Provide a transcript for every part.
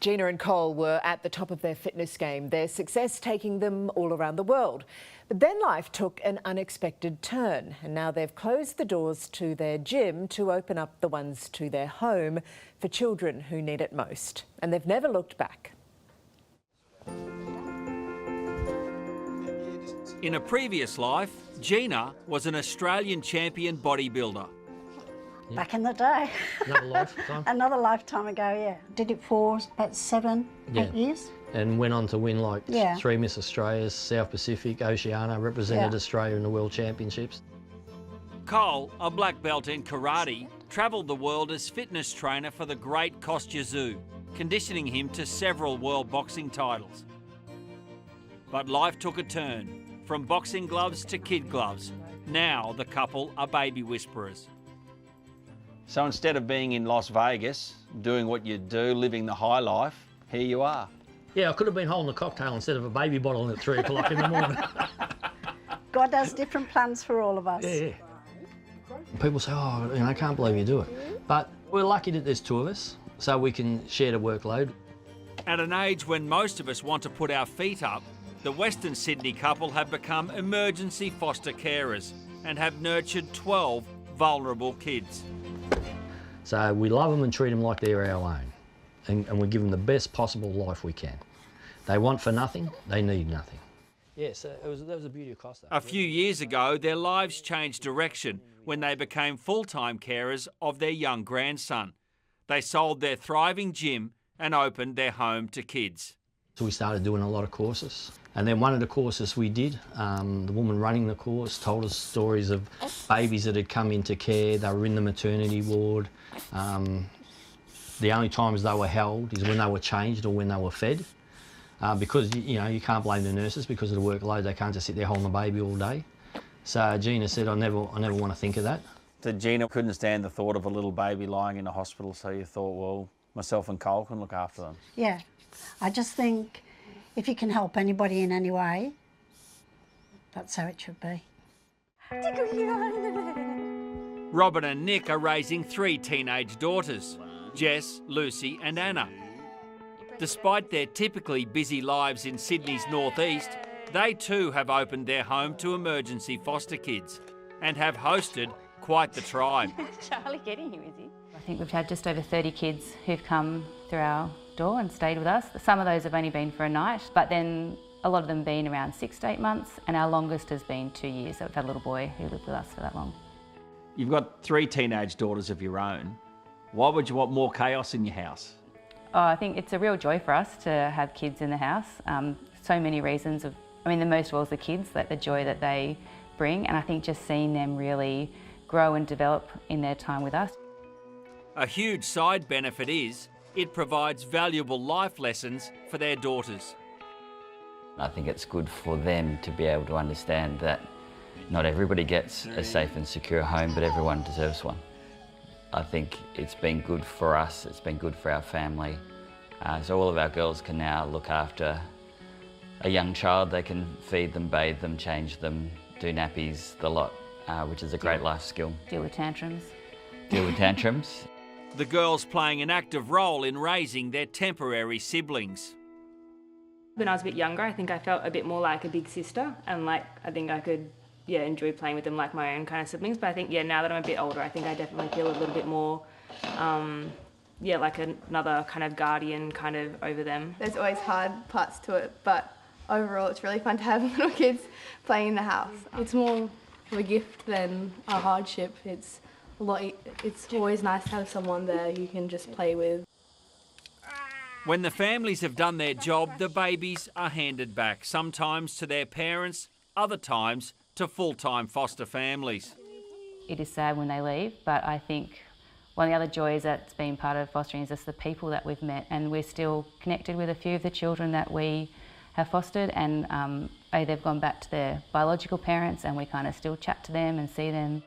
Gina and Cole were at the top of their fitness game, their success taking them all around the world. But then life took an unexpected turn, and now they've closed the doors to their gym to open up the ones to their home for children who need it most. And they've never looked back. In a previous life, Gina was an Australian champion bodybuilder. Back in the day. Another lifetime. Another lifetime ago, yeah. Did it for about 7, 8 years. And went on to win like 3 Miss Australias, South Pacific, Oceania, represented Australia in the World Championships. Cole, a black belt in karate, travelled the world as fitness trainer for the great Kostya Tszyu, conditioning him to several world boxing titles. But life took a turn, from boxing gloves to kid gloves. Now the couple are baby whisperers. So instead of being in Las Vegas, doing what you do, living the high life, here you are. Yeah, I could have been holding a cocktail instead of a baby bottle at 3 o'clock in the morning. God has different plans for all of us. Yeah. People say, oh, I can't believe you do it. But we're lucky that there's 2 of us, so we can share the workload. At an age when most of us want to put our feet up, the Western Sydney couple have become emergency foster carers and have nurtured 12 vulnerable kids. So we love them and treat them like they're our own. And we give them the best possible life we can. They want for nothing, they need nothing. Yes, that was the beauty of Costa. A few years ago, their lives changed direction when they became full-time carers of their young grandson. They sold their thriving gym and opened their home to kids. So we started doing a lot of courses. And then one of the courses we did, the woman running the course told us stories of babies that had come into care. They were in the maternity ward. The only times they were held is when they were changed or when they were fed. Because, you know, you can't blame the nurses because of the workload. They can't just sit there holding the baby all day. So Gina said, I never want to think of that. So Gina couldn't stand the thought of a little baby lying in a hospital, so you thought, well, myself and Cole can look after them. Yeah, I just think if you can help anybody in any way, that's how it should be. Robin and Nick are raising 3 teenage daughters, Jess, Lucy and Anna. Despite their typically busy lives in Sydney's northeast, they too have opened their home to emergency foster kids and have hosted quite the tribe. Charlie getting you, is he? I think we've had just over 30 kids who've come through our door and stayed with us. Some of those have only been for a night, but then a lot of them been around 6 to 8 months, and our longest has been 2 years. So we've had a little boy who lived with us for that long. You've got 3 teenage daughters of your own. Why would you want more chaos in your house? Oh, I think it's a real joy for us to have kids in the house. So many reasons. The most of all is the kids, like the joy that they bring, and I think just seeing them really grow and develop in their time with us. A huge side benefit is it provides valuable life lessons for their daughters. I think it's good for them to be able to understand that not everybody gets a safe and secure home, but everyone deserves one. I think it's been good for us, it's been good for our family. So all of our girls can now look after a young child. They can feed them, bathe them, change them, do nappies, the lot, which is a great life skill. Deal with tantrums. Deal with tantrums. The girls playing an active role in raising their temporary siblings. When I was a bit younger, I think I felt a bit more like a big sister, and I think I could enjoy playing with them like my own kind of siblings. But I think now that I'm a bit older, I think I definitely feel a little bit more like another kind of guardian kind of over them. There's always hard parts to it, but overall it's really fun to have little kids playing in the house. It's more of a gift than a hardship. It's always nice to have someone there you can just play with. When the families have done their job, the babies are handed back, sometimes to their parents, other times to full-time foster families. It is sad when they leave, but I think one of the other joys that's been part of fostering is just the people that we've met, and we're still connected with a few of the children that we have fostered, and they've gone back to their biological parents, and we kind of still chat to them and see them.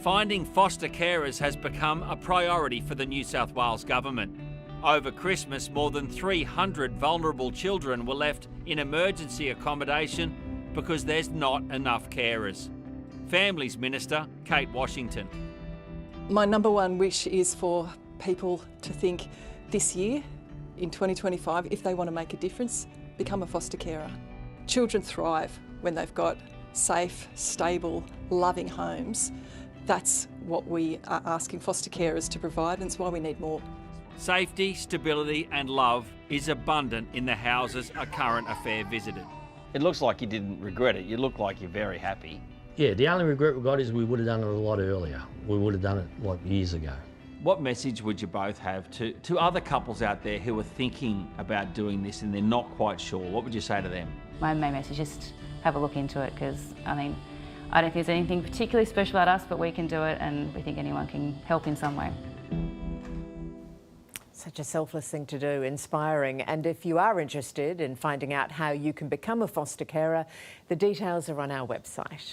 Finding foster carers has become a priority for the New South Wales government. Over Christmas, more than 300 vulnerable children were left in emergency accommodation because there's not enough carers. Families Minister Kate Washington. My number one wish is for people to think this year, in 2025, if they want to make a difference, become a foster carer. Children thrive when they've got safe, stable, loving homes. That's what we are asking foster carers to provide, and it's why we need more. Safety, stability and love is abundant in the houses a current affair visited. It looks like you didn't regret it. You look like you're very happy. Yeah, the only regret we got is we would have done it a lot earlier. We would have done it like years ago. What message would you both have to other couples out there who are thinking about doing this and they're not quite sure? What would you say to them? My main message is just have a look into it, because I mean, I don't think there's anything particularly special about us, but we can do it and we think anyone can help in some way. Such a selfless thing to do, inspiring. And if you are interested in finding out how you can become a foster carer, the details are on our website.